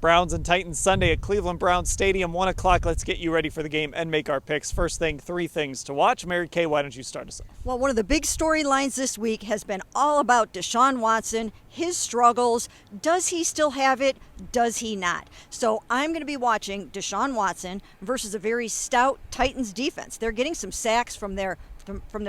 Browns and Titans Sunday at Cleveland Browns Stadium, 1 o'clock. Let's get you ready for the game and make our picks. First thing, 3 things to watch. Mary Kay, why don't you start us off? Well, one of the big storylines this week has been all about Deshaun Watson, his struggles. Does he still have it? Does he not? So I'm going to be watching Deshaun Watson versus a very stout Titans defense. They're getting some sacks from their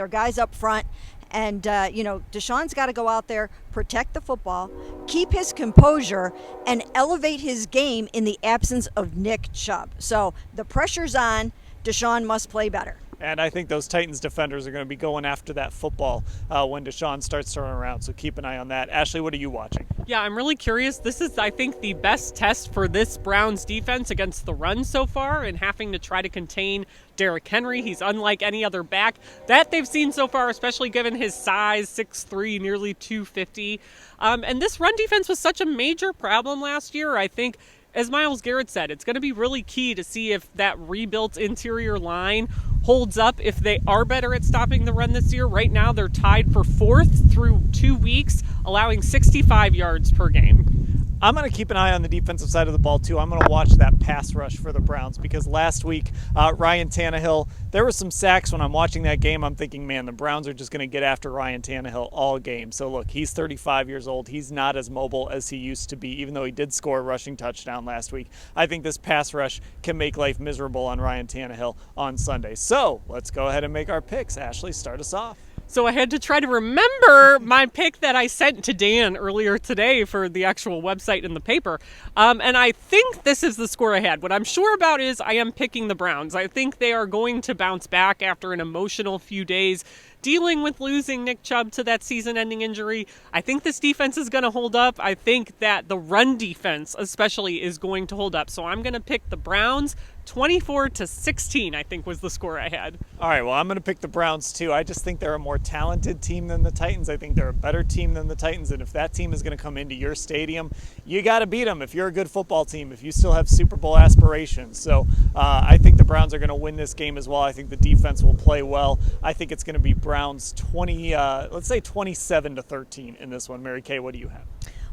guys up front. And, Deshaun's got to go out there, protect the football, keep his composure, and elevate his game in the absence of Nick Chubb. So the pressure's on. Deshaun must play better. And I think those Titans defenders are going to be going after that football when Deshaun starts turning around. So keep an eye on that. Ashley, what are you watching? Yeah, I'm really curious. This is, I think, the best test for this Browns defense against the run so far, and having to try to contain Derrick Henry. He's unlike any other back that they've seen so far, especially given his size, 6'3", nearly 250. And this run defense was such a major problem last year. I think, as Myles Garrett said, it's going to be really key to see if that rebuilt interior line holds up, if they are better at stopping the run this year. Right now, they're tied for 4th through 2 weeks, allowing 65 yards per game. I'm going to keep an eye on the defensive side of the ball, too. I'm going to watch that pass rush for the Browns because last week, Ryan Tannehill, there were some sacks when I'm watching that game. I'm thinking, man, the Browns are just going to get after Ryan Tannehill all game. So, look, he's 35 years old. He's not as mobile as he used to be, even though he did score a rushing touchdown last week. I think this pass rush can make life miserable on Ryan Tannehill on Sunday. So, let's go ahead and make our picks. Ashley, start us off. So I had to try to remember my pick that I sent to Dan earlier today for the actual website and the paper. And I think this is the score I had. What I'm sure about is I am picking the Browns. I think they are going to bounce back after an emotional few days dealing with losing Nick Chubb to that season-ending injury. I think this defense is going to hold up. I think that the run defense especially is going to hold up. So I'm going to pick the Browns. 24-16, I think, was the score I had. All right, well, I'm going to pick the Browns, too. I just think they're a more talented team than the Titans. I think they're a better team than the Titans, and if that team is going to come into your stadium, you got to beat them if you're a good football team, if you still have Super Bowl aspirations. So I think the Browns are going to win this game as well. I think the defense will play well. I think it's going to be Browns 27-13 in this one. Mary Kay, what do you have?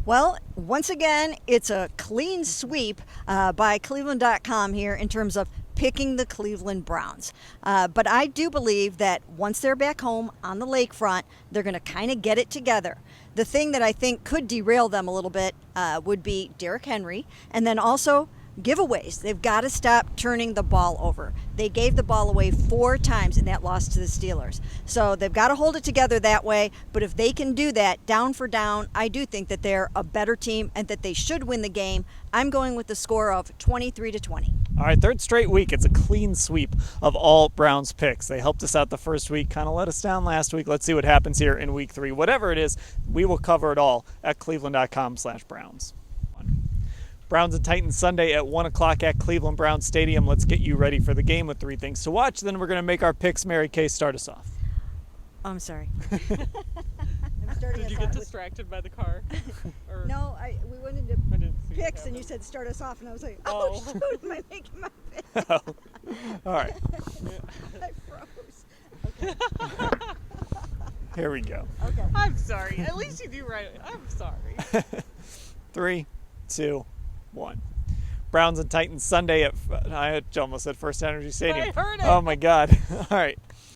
Well, once again, it's a clean sweep by cleveland.com here in terms of picking the Cleveland Browns. But I do believe that once they're back home on the lakefront, they're going to kind of get it together. The thing that I think could derail them a little bit would be Derrick Henry, and then also giveaways. They've got to stop turning the ball over. They gave the ball away 4 times in that loss to the Steelers. So they've got to hold it together that way. But if they can do that down for down, I do think that they're a better team and that they should win the game. I'm going with the score of 23-20. All right, third straight week. It's a clean sweep of all Browns picks. They helped us out the first week, kind of let us down last week. Let's see what happens here in week 3. Whatever it is, we will cover it all at cleveland.com/Browns. Browns and Titans Sunday at 1 o'clock at Cleveland Browns Stadium. Let's get you ready for the game with 3 things to watch. Then we're going to make our picks. Mary Kay, start us off. I'm sorry. Did you get distracted by the car? Or... No, we went into picks and you said start us off, and I was like, oh shoot, am I making my pick? Oh. All right. I froze. Okay. Here we go. Okay. I'm sorry. At least you do right. I'm sorry. 3, 2, 1. Browns and Titans Sunday at, I almost said First Energy Stadium. I heard it. Oh my God. All right.